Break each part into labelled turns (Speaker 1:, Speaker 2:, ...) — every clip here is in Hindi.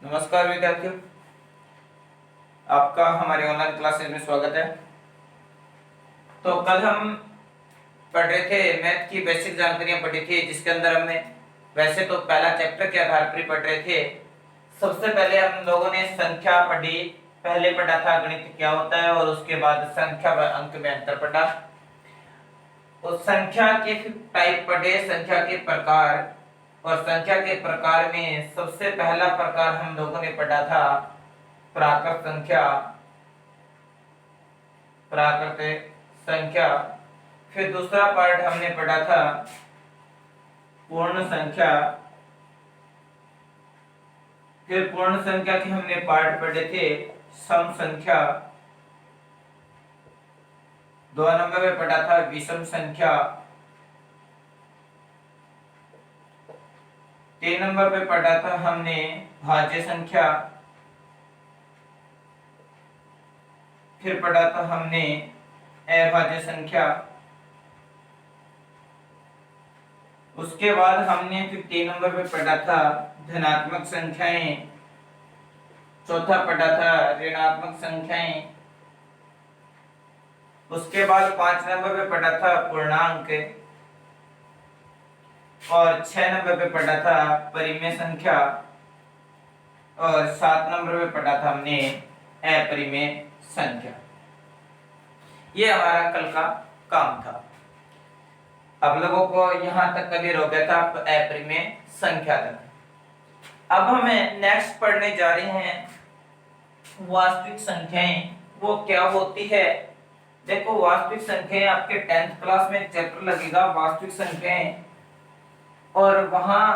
Speaker 1: नमस्कार विद्यार्थियों, आपका हमारे ऑनलाइन क्लासेस में स्वागत है। तो कल हम पढ़ रहे थे, मैथ की बेसिक जानकारियां पढ़ी थी, जिसके अंदर हमने वैसे तो पहला चैप्टर के आधार पर पढ़ रहे थे। सबसे पहले हम लोगों ने संख्या पढ़ी, पहले पढ़ा था गणित क्या होता है, और उसके बाद संख्या व अंक में अंतर पढ़ा। तो संख्या के टाइप पढ़े, संख्या के प्रकार, और संख्या के प्रकार में सबसे पहला प्रकार हम लोगों ने पढ़ा था प्राकृत संख्या, प्राकृत संख्या। फिर दूसरा पार्ट हमने पढ़ा था पूर्ण संख्या। फिर पूर्ण संख्या के हमने पार्ट पढ़े थे सम संख्या। 2 नंबर में पढ़ा था विषम संख्या। 3 नंबर पे पढ़ा था हमने भाज्य संख्या। फिर पढ़ा था हमने अभाज्य संख्या। उसके बाद हमने फिर 3 नंबर पे पढ़ा था धनात्मक संख्याएं। चौथा पढ़ा था ऋणात्मक संख्याएं। उसके बाद 5 नंबर पे पढ़ा था पूर्णांक, और 6 नंबर पे पढ़ा था परिमेय संख्या, और 7 नंबर पे पढ़ा था हमने अपरिमेय संख्या। ये हमारा कल का काम था। अब लोगों को यहां तक कभी हो गया था अपरिमेय संख्या तक। अब हमें नेक्स्ट पढ़ने जा रहे हैं वास्तविक संख्याएं। वो क्या होती है? देखो, वास्तविक संख्याएं आपके 10th क्लास में चैप्टर लगेगा वास्तविक संख्याएं, और वहां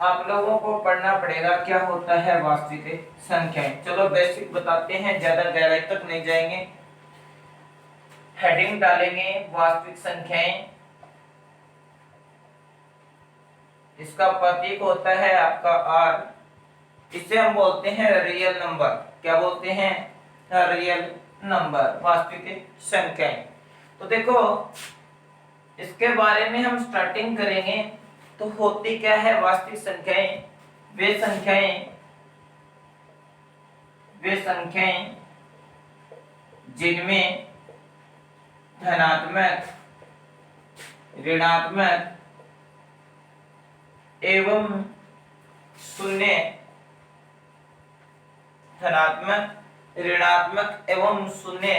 Speaker 1: आप लोगों को पढ़ना पड़ेगा क्या होता है वास्तविक संख्याएं। चलो बेसिक बताते हैं, ज्यादा गहराई तक नहीं जाएंगे। हेडिंग डालेंगे वास्तविक संख्याएं। इसका प्रतीक होता है आपका R। इसे हम बोलते हैं रियल नंबर। क्या बोलते हैं? रियल नंबर, वास्तविक संख्याएं। तो देखो, इसके बारे में हम स्टार्टिंग करेंगे। तो होती क्या है वास्तविक संख्याएं? वे संख्याएं जिनमें धनात्मक, ऋणात्मक एवं शून्य, धनात्मक, ऋणात्मक एवं शून्य।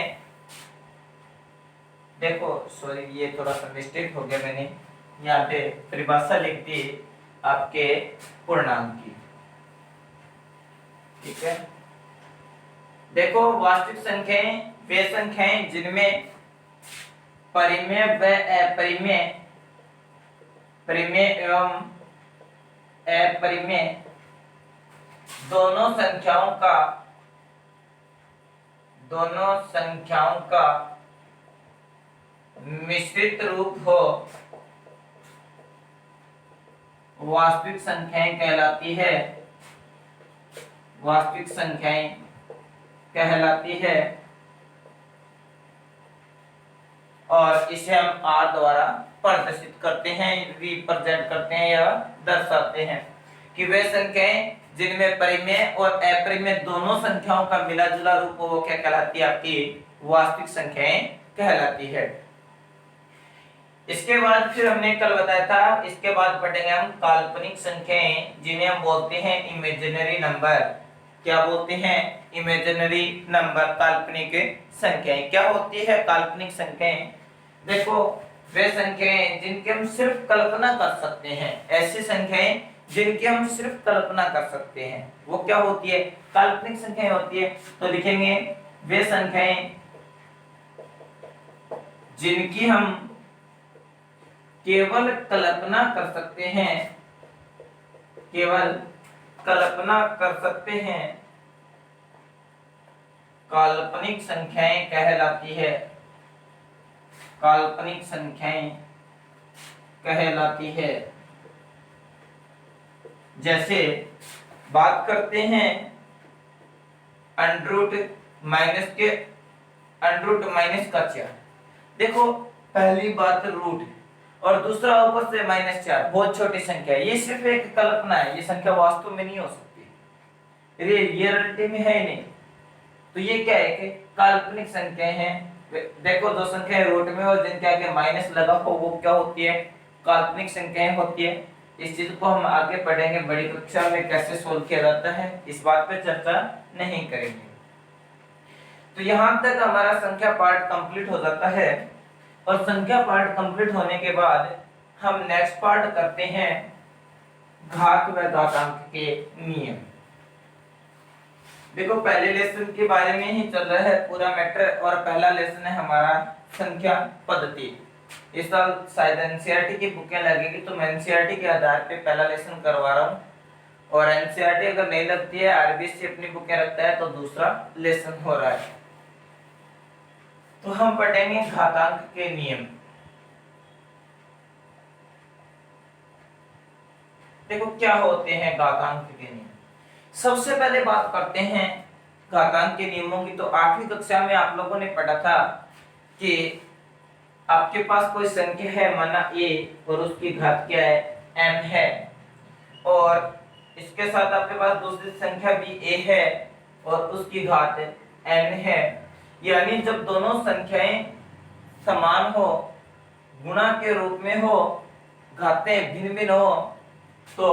Speaker 1: देखो सॉरी, ये थोड़ा सा मिस्टेक हो गया, मैंने यहाँ पे परिभाषा लिख दी आपके पूर्णांक की। ठीक है, देखो वास्तविक संख्याएं वे संख्याएं जिनमें परिमेय व अपरिमेय, परिमेय एवं अपरिमेय दोनों संख्याओं का मिश्रित रूप हो, वास्तविक संख्याएं कहलाती है। वास्तविक संख्याएं कहलाती है, और इसे हम R द्वारा प्रदर्शित करते हैं, रिप्रेजेंट करते हैं या दर्शाते हैं कि वे संख्याएं जिनमें परिमेय और अपरिमेय दोनों संख्याओं का मिला जुला रूप हो, वो क्या कहलाती है? आपकी वास्तविक संख्याएं कहलाती है। इसके बाद फिर हमने कल बताया था, इसके बाद पढ़ेंगे हम काल्पनिक संख्याएं, जिन्हें हम बोलते हैं इमेजिनरी नंबर। क्या बोलते हैं? इमेजिनरी नंबर, काल्पनिक संख्याएं। क्या होती है काल्पनिक संख्याएं? देखो, वे संख्याएं जिनकी हम सिर्फ कल्पना कर सकते हैं, ऐसी संख्याएं जिनकी हम सिर्फ कल्पना कर सकते हैं, वो क्या होती है? काल्पनिक संख्याएं होती है। तो लिखेंगे वे संख्याएं जिनकी हम केवल कल्पना कर सकते हैं, केवल कल्पना कर सकते हैं, काल्पनिक संख्याएं कहलाती है। काल्पनिक संख्याएं कहलाती है। जैसे बात करते हैं अंडर रूट माइनस का 4। देखो, पहली बात रूट, और दूसरा ऊपर से -4, बहुत छोटी संख्या है। ये सिर्फ एक कल्पना है, ये संख्या वास्तव में नहीं हो सकती। रियलिटी में है नहीं। तो ये क्या है कि काल्पनिक संख्याएं हैं। देखो दो संख्याएं रूट में और जिनके आगे माइनस लगा हो वो क्या होती है, काल्पनिक संख्याएं होती है। इस चीज को हम आगे पढ़ेंगे बड़ी कक्षा में कैसे सोल्व किया जाता है, इस बात पे चर्चा नहीं करेंगे। तो यहाँ तक हमारा संख्या पार्ट कंप्लीट हो जाता है और संख्या पार्ट कंप्लीट होने के बाद हम नेक्स्ट पार्ट करते हैं घात व घातांक के नियम। देखो पहले लेसन के बारे में ही चल रहा है पूरा मैटर और पहला लेसन है हमारा संख्या पद्धति। इस साल शायद एनसीईआरटी की बुकें लगेगी तो मैं एनसीईआरटी के आधार पे पहला लेसन करवा रहा हूँ और एनसीईआरटी अगर नहीं लगती है आरबीएससी अपनी बुकें रखता है तो दूसरा लेसन हो रहा है। तो हम पढ़ेंगे घातांक के नियम। देखो क्या होते हैं घातांक के नियम। सबसे पहले बात करते हैं घातांक के नियमों की। तो 8वीं कक्षा में आप लोगों ने पढ़ा था कि आपके पास कोई संख्या है माना a और उसकी घात क्या है m है और इसके साथ आपके पास दूसरी संख्या भी a है और उसकी घात n है। यानी जब दोनों संख्याएं समान हो, गुणा के रूप में हो, घातें भिन्न भिन्न हो तो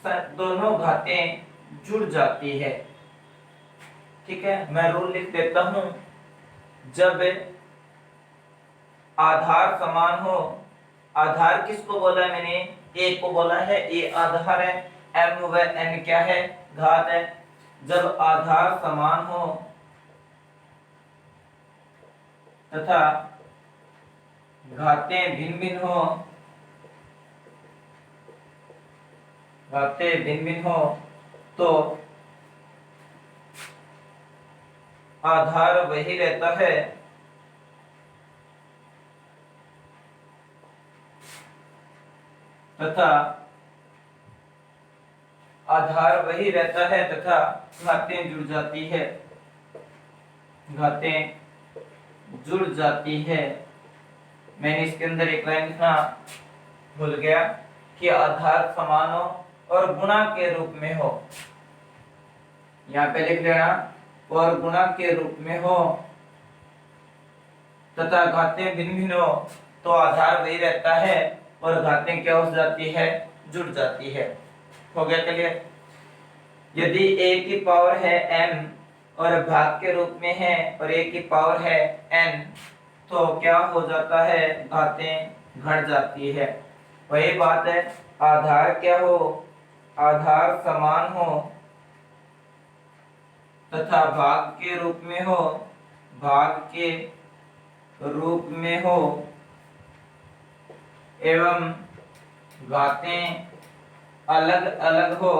Speaker 1: दोनों घातें जुड़ जाती है। ठीक है, मैं रूल लिख देता हूं। जब आधार समान हो, आधार किसको बोला है मैंने, a को बोला है, a आधार है, m व n क्या है, घात है। जब आधार समान हो तथा घातें भिन्न भिन्न हो, घातें भिन्न भिन्न हो तो आधार वही रहता है तथा आधार वही रहता है तथा घातें जुड़ जाती है, घातें जुड़ जाती है। मैंने इसके अंदर एक लाइन लिखना भूल गया कि आधार समान हो और गुणा के रूप में हो। यहाँ पे लिख लेना और गुणा के रूप में हो तथा घातें भिन्न भिन्न हो तो आधार वही रहता है और घातें क्या हो जाती है, जुड़ जाती है। हो गया क्लियर। यदि a की पावर है m और भाग के रूप में है और a की पावर है n तो क्या हो जाता है, घातें घट जाती है। वही बात है, आधार क्या हो, आधार समान हो तथा भाग के रूप में हो, भाग के रूप में हो एवं घातें अलग अलग हो,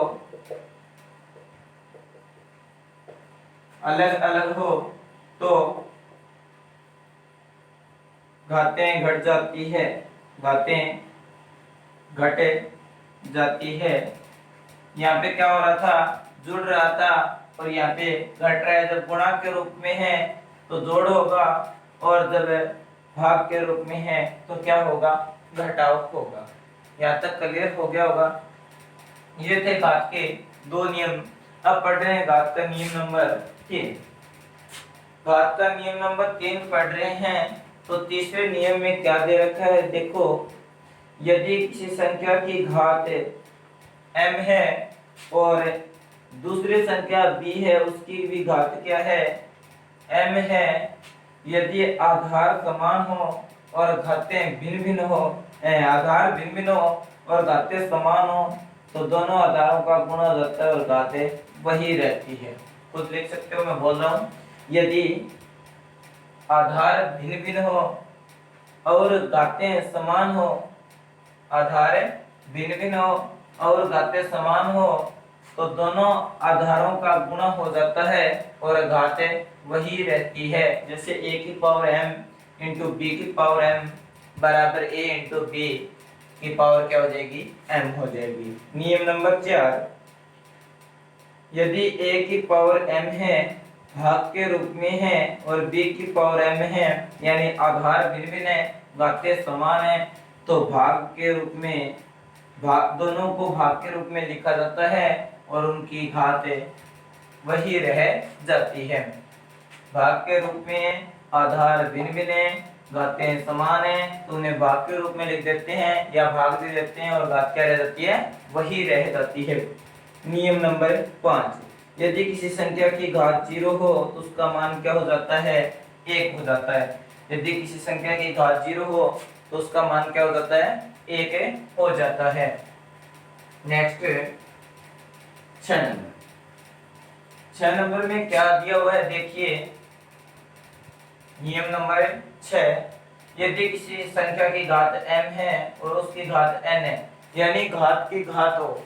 Speaker 1: अलग अलग हो तो घातें घट जाती है, घातें घटे जाती है। यहाँ पे क्या हो रहा था, जुड़ रहा था और यहाँ पे घट रहा है। जब गुणा के रूप में है तो जोड़ होगा और जब भाग के रूप में है तो क्या होगा, घटाव होगा। यहाँ तक क्लियर हो गया होगा। ये थे घात के दो नियम। अब पढ़ रहे हैं घात का नियम नंबर 3। घात का नियम नंबर 3 पढ़ रहे हैं तो तीसरे नियम में क्या दे रखा है, देखो यदि किसी संख्या की घात m है और दूसरी संख्या b है उसकी भी घात क्या है, m है। यदि आधार समान हो और घातें भिन्न भिन्न हो, आधार भिन्न भिन्न हो और घातें समान हो तो दोनों आधारों का गुणा हो जाता है और घातें वही रहती है। खुद लिख सकते हो, मैं बोल रहा हूँ। यदि आधार भिन्न भिन्न हो और घातें समान हो, आधार भिन्न भिन्न हो और घातें समान हो तो दोनों आधारों का गुणा हो जाता है और घातें वही रहती है। जैसे a की पावर m इंटू बी की पावर m बराबर a इंटू बी की पावर क्या हो जाएगी, m हो जाएगी। नियम नंबर 4, यदि a की पावर m है, भाग के रूप में है और b की पावर m है यानी आधार भिन्न भिन्न है, घातें समान है तो भाग के रूप में, भाग दोनों को भाग के रूप में लिखा जाता है और उनकी घात वही रह जाती है। भाग के रूप में आधार भिन्न भिन्न है, घातें समान है, तो उन्हें भाग के रूप में लिख देते हैं या भाग दे देते हैं और घात क्या रह जाती है, वही रह जाती है। नियम नंबर 5, यदि किसी संख्या की घात 0 हो तो उसका मान क्या हो जाता है, 1 हो जाता है। यदि किसी संख्या की घात 0 हो तो उसका मान क्या हो जाता है, 1 हो जाता है। नेक्स्ट 6 नंबर, 6 नंबर में क्या दिया हुआ है देखिए, नियम नंबर 6, यदि किसी संख्या की घात m है और उसकी घात n है, यानी घात की घात हो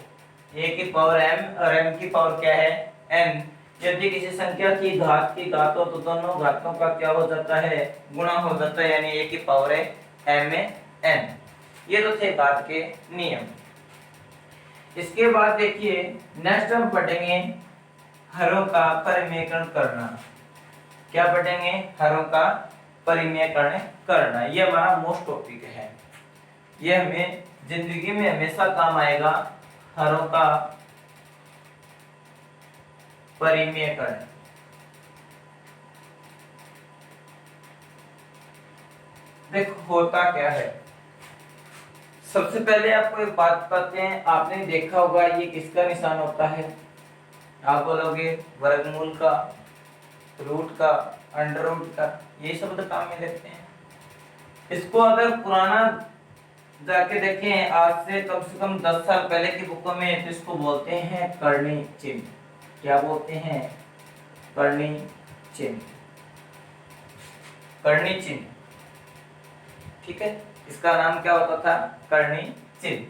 Speaker 1: a की पावर m और m की पावर क्या है, n, यदि किसी संख्या की घात हो तो दोनों घातों का क्या हो जाता है, गुणा हो जाता है, यानी a की पावर है m में n। ये तो थे घात के नियम। इसके बाद देखिए नेक्स्ट हम पढ़ेंगे हरों का परिमेयकरण करना। क्या पढ़ेंगे, हरों का परिमेयकरण करना। ये हमारा मोस्ट टॉपिक है, ये हमें जिंदगी में हमेशा काम आएगा, हरों का परिमेयकरण। देखो होता क्या है, सबसे पहले आपको एक बात बताते हैं, आपने देखा होगा ये किसका निशान होता है, आप बोलोगे वर्गमूल का, रूट का, अंडर रूट का, ये शब्द काम में लेते हैं। इसको अगर पुराना जाके देखें, आज से कम 10 साल पहले की बुकों में, तो इसको बोलते हैं कर्णी चिन्ह। क्या बोलते हैं, कर्णी चिन्ह, कर्णी चिन्ह, ठीक है, इसका नाम क्या होता था, कर्णी चिन्ह।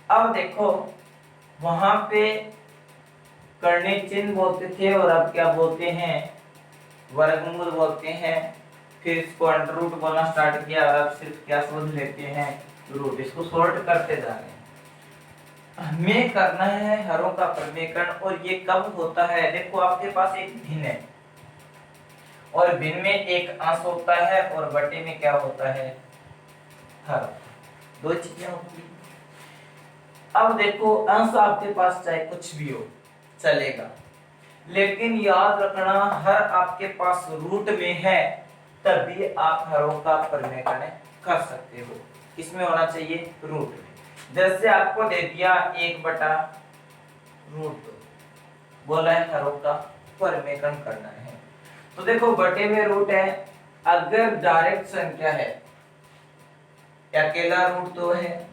Speaker 1: अब देखो वहां पे कर्णी चिन्ह बोलते थे और अब क्या बोलते हैं, वर्गमूल बोलते हैं। फिर इसको अंडर रूट बोलना स्टार्ट किया और अब सिर्फ क्या समझ लेते हैं, रूट। इसको सॉल्ट करते जा रहे हैं। हमें करना है हरों का परिमेयकरण, और ये कब होता है, देखो आपके पास एक भिन्न है और भिन्न में एक अंश होता है और बटे में क्या होता है, हर। दो चीजें होती हैं। अब देखो अंश आपके पास चाहे कुछ भी हो चलेगा, लेकिन याद रखना हर आपके पास रूट में है, तभी आप हरों का परिमेयकरण कर सकते हो। किसमें होना चाहिए, रूट में। जैसे आपको दे दिया 1/√2, बोला है हरों का परिमेयकरण करना है, तो देखो बटे में रूट है, अगर डायरेक्ट संख्या है, अकेला √2 है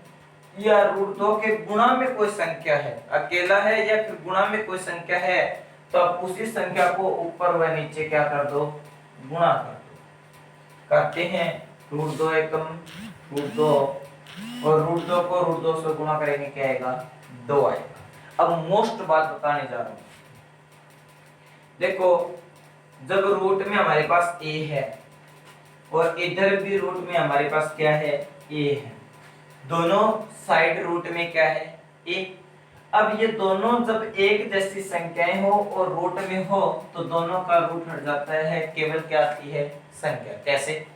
Speaker 1: या √2 के गुणा में कोई संख्या है, अकेला है या फिर गुणा में कोई संख्या है, तो आप उसी संख्या को ऊपर व नीचे क्या कर दो, गुणा कर दो। करते हैं √2 एकम √2 और √2 को √2 से गुणा करेंगे, क्या आएगा, 2 आएगा। अब मोस्ट बात बताने जा रहा हूं, देखो जब रूट में हमारे पास a है और इधर भी रूट में हमारे पास क्या है, a है, दोनों साइड रूट में क्या है, a। अब ये दोनों जब एक जैसी संख्याएं हो और रूट में हो तो दोनों का रूट हट जाता है, केवल क्या आती है, संख्या। कैसे,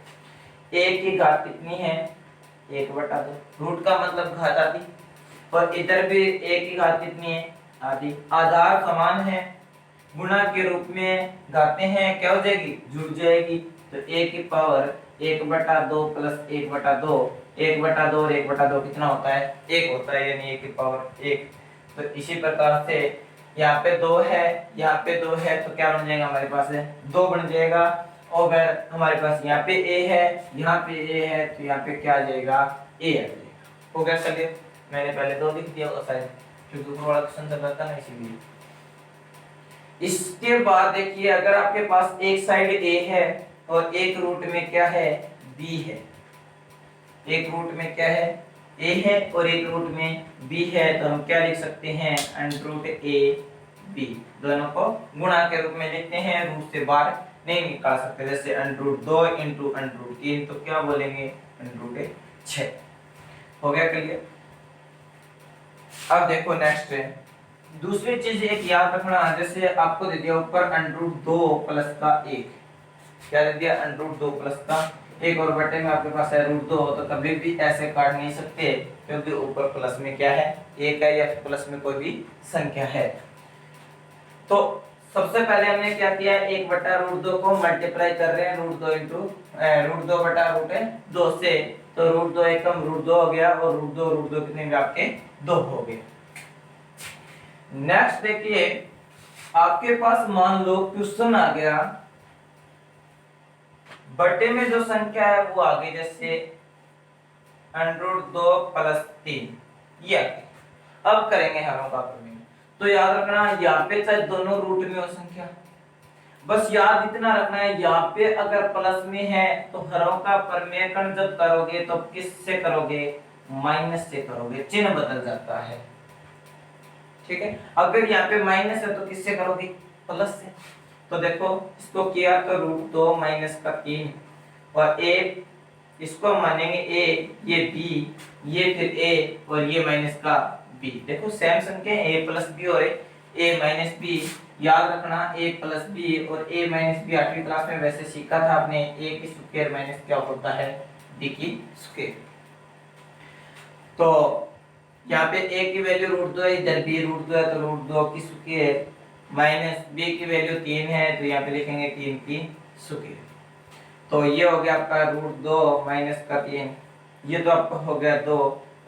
Speaker 1: a की घात कितनी है, 1/2, रूट का मतलब घात आदि, और इधर भी a की घात कितनी है, आदि। आधार समान है, गुणा के रूप में घातें हैं, क्या हो जाएगी, जुड़ जाएगी। तो a की पावर 1/2 प्लस 1/2, 1/2 और 1/2 कितना होता है, 1 होता है, यानी a की पावर 1। तो इसी प्रकार से यहाँ पे 2 है, यहाँ पे 2 है, तो क्या बन जाएगा हमारे पास, 2 बन जाएगा। और अगर हमारे पास यहाँ पे a है, यहाँ पे a है, तो यहाँ पे क्या आ जाएगा, a आ जाएगा। हो गया, चलिए मैंने पहले 2 लिख दिया शायद, क्योंकि थोड़ा क्वेश्चन चल रहा था ना, इसीलिए। इसके बाद देखिए अगर आपके पास एक साइड a है और एक रूट में क्या है, b है, एक रूट में क्या है, a है और एक रूट में b है, तो हम क्या लिख सकते हैं, √a/b, दोनों को गुणा के रूप में लिखते हैं, रूट से बाहर नहीं निकाल सकते। जैसे √2 × √3, तो क्या बोलेंगे, √6। हो गया क्लियर। अब देखो नेक्स्ट है, दूसरी चीज एक याद रखना, जैसे आपको दे दिया ऊपर √2 प्लस का 1, क्या दे दिया, √2 प्लस का 1, और बटे में आपके पास है √2, तो कभी भी ऐसे काट नहीं सकते, क्योंकि ऊपर प्लस में क्या है, 1 है, या प्लस में कोई भी संख्या है। तो सबसे पहले हमने क्या किया, 1/√2 को मल्टीप्लाई कर रहे हैं √2 बटा √2 से, तो √2 एकम √2 हो गया और √2 कितने भी आपके 2 हो गए। नेक्स्ट देखिए, आपके पास मान लो क्वेश्चन आ गया, बटे में जो संख्या है वो आ गई जैसे √2 + 3, ये अब करेंगे हरों का प्रमेय। तो याद रखना यहाँ पे चाहे दोनों रूट में हो संख्या, बस याद इतना रखना है यहाँ पे अगर प्लस में है तो हरों का प्रमेयकरण जब करोगे तो किससे करोगे, माइनस से करोगे, चिन्ह बदल जाता है। ठीक है, अगर यहाँ पे माइनस है तो किससे करोगे, प्लस से। तो देखो इसको किया तो √2 - 3 और a इसको मानेंगे a, ये b, ये फिर a और ये माइनस का b। देखो सेम संख्या a + b और a - b, याद रखना a + b और a - b 8वीं क्लास में वैसे सीखा था आपने, a की स्क्वायर माइनस क्या होता है, b की स्क्वायर। तो यहाँ पे a की वैल्यू √2 है, इधर b √2 है, तो √2 की स्क्वायर माइनस b की वैल्यू 3 है, तो यहाँ पे लिखेंगे 3 की स्क्वायर। तो ये हो गया आपका √2 - 3, ये तो आपका हो गया 2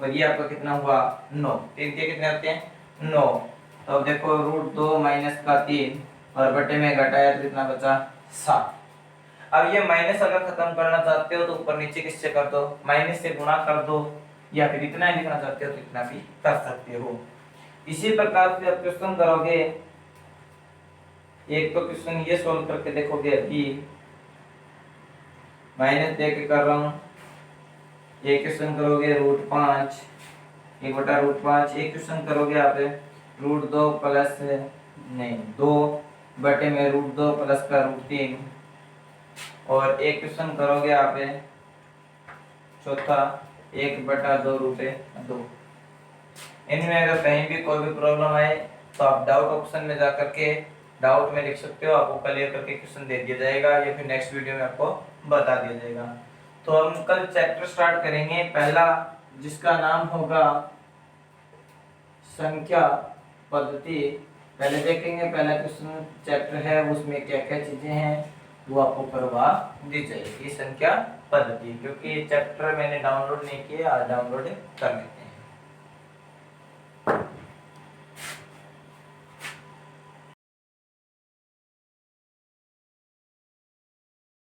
Speaker 1: और ये आपका कितना हुआ 9, 3 के कितने होते हैं 9। तो अब देखो √2 - 3 और बटे में घटाया तो कितना बचा 7। अब ये माइनस अगर खत्म करना चाहते हो तो ऊपर नीचे किससे कर दो, माइनस से गुणा कर दो, या फिर इतना ही लिखना चाहते हो तो इतना भी कर सकते हो। इसी प्रकार से आप क्वेश्चन करोगे, एक तो क्वेश्चन ये सॉल्व करके देखोगे, अभी माइनस दे के कर रहा हूँ, एक क्वेश्चन करोगे √5 1/√5, एक क्वेश्चन करोगे आप √2 प्लस नहीं 2 बटे में √2 प्लस का √3, और एक क्वेश्चन करोगे आप चौथा 1/2√2। इनमें अगर कहीं भी कोई भी प्रॉब्लम आए तो आप डाउट ऑप्शन में जा करके डाउट में लिख सकते हो, आपको क्लियर करके क्वेश्चन दे दिया जाएगा या फिर नेक्स्ट वीडियो में आपको बता दिया जाएगा। तो हम कल चैप्टर स्टार्ट करेंगे पहला, जिसका नाम होगा संख्या पद्धति। पहले देखेंगे पहला क्वेश्चन चैप्टर है उसमें क्या क्या चीजें हैं वो आपको करवा दी जाएगी, संख्या पद्धति, क्योंकि चैप्टर मैंने डाउनलोड नहीं किया, आज डाउनलोड कर लें।